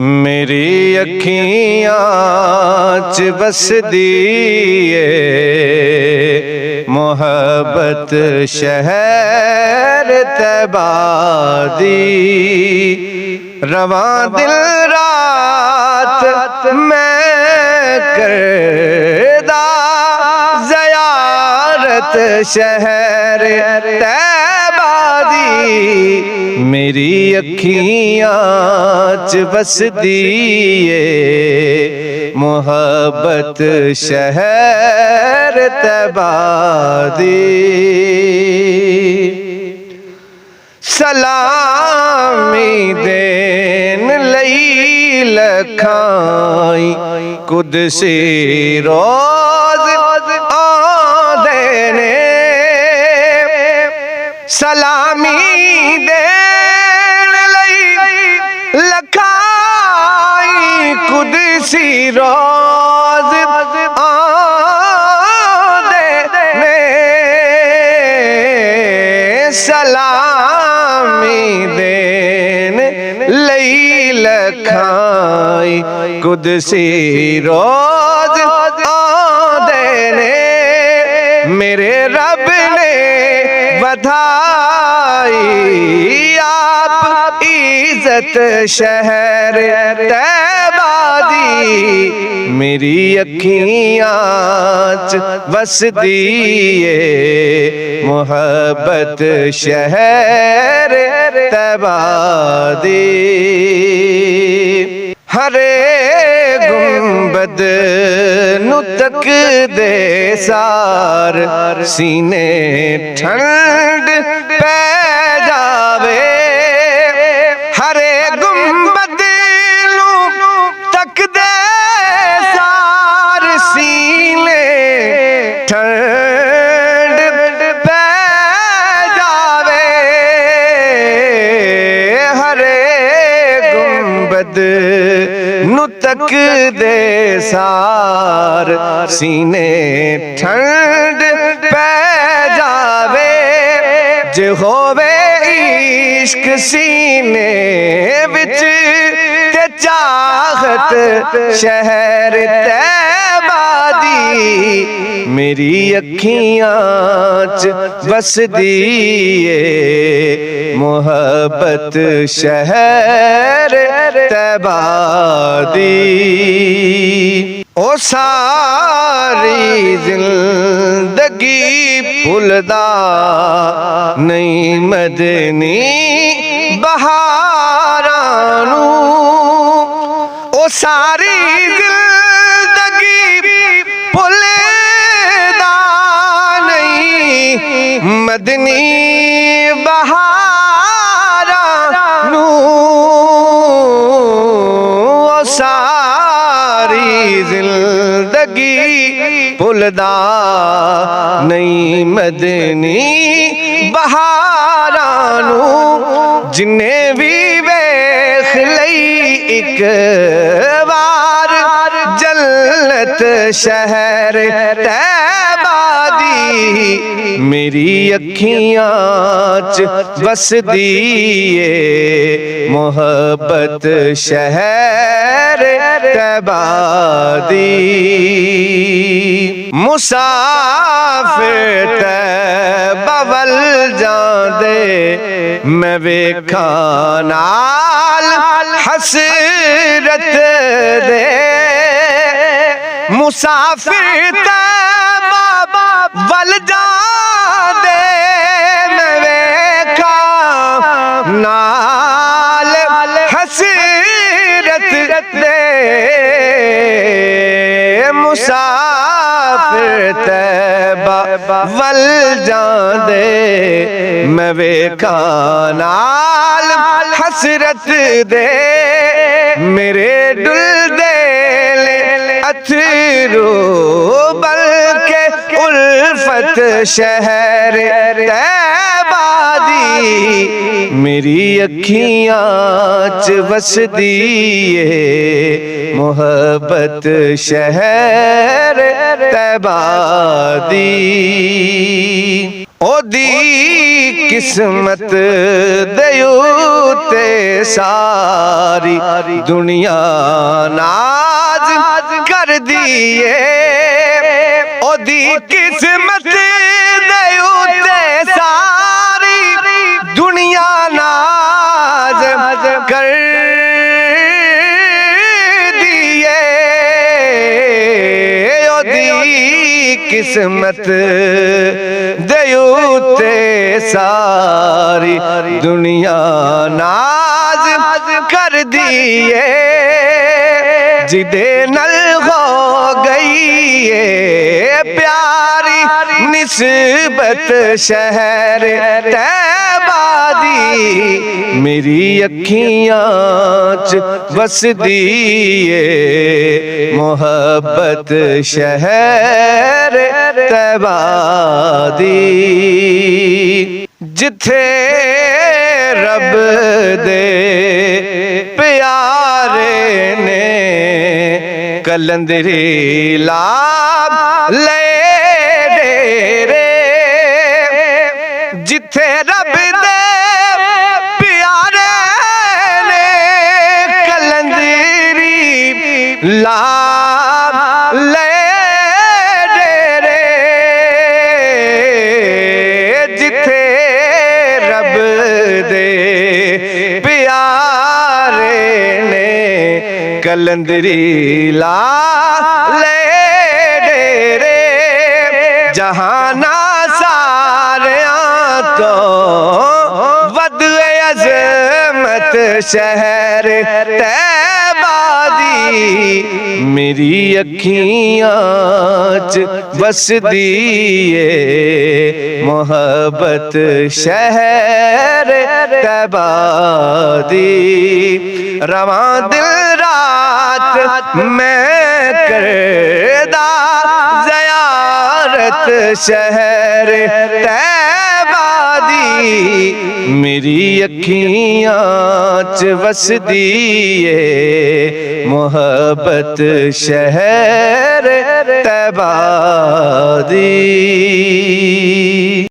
मेरी अखियाँ च बसदी ए मोहब्बत शहर तैबा दी। रवां दिल रात मैं करदा ज़ियारत शहर तैबा दी। मेरी अखियाँ च बसदी ए मोहब्बत शहर तैबा दी। सलामी देन लई लखाई कुदसी रोज आंदे ने। सलामी देन लई लखाई कुदसी रोज आंदे ने। सलामी देन लई लखाई कुदसी रोज आंदे ने। मेरे रब ने बधाई आप इज्जत शहर तैबा दी। मेरी अखियाँ च बसदी ए मोहब्बत शहर तैबा दी। हरे गुंबद नु तक दे सार सीने ठंड पै जावे। हरे गुंबद नु तक दे सार सीने ठंड पै जावे। हरे गुंबद नु तक दे सार सीने ठंड पै जावे। जे होवे इश्क सीने विच ते चाहत शहर तैबा दी। मेरी अखियाँ च बसदी ए मोहब्बत शहर तैबा दी। ओ सारी जिंदगी भुलदा नहीं मदनी बहारां नू। ओ सारी जिंदगी भुलदा नहीं मदनी बहारां नू। ओ सारी जिंदगी भुलदा नहीं मदनी बहारां नू। जिन्ने भी वेख लई इक बार जन्नत शहर तैबा दी। मेरी अखियाँ च बसदी ए मोहब्बत शहर तैबा दी। मुसाफिर तैबा वल जांदे मैं वेखा नाल हसरत दे। मुसाफिर तैबा वल जांदे मैं वेखा नाल हसरत दे। मुसाफिर तैबा वल जांदे मैं वेखा नाल हसरत दे। मेरे डुलदे अथरू बल्कि उल्फत शहर तैबा दी। मेरी अखियाँ च बसदी ए मोहब्बत शहर तैबा दी। ओदी किस्मत दयू ते सारी दुनिया नाज कर दिए। ओदी किस्मत दयू ते सारी दुनिया नाज कर दिए। ओदी किस्मत दयू ते सारी दुनिया नाज कर दिए। जिदे नल हो गई है प्यारी निस्बत शहर तैबा दी, मेरी अखियां च वसदी है मोहब्बत शहर तैबा दी। जिथे रब दे प्यारे ने कलंदरी लाभ ले डेरे। जिथे रब दे प्यारे ने कलंदरी लाभ ले डेरे। जिथे रब दे प्यारे ने कलंदरी ला ले डेरे। जहाना सारियां तो वद अज़मत शहर तैबा दी, मेरी अखियां च वसदी है मोहब्बत शहर तैबा दी। रवां दिल रात मैं करदा ज़ियारत शहर तैबा दी, मेरी अखियां च वसदी है मोहब्बत शहर तैबा दी।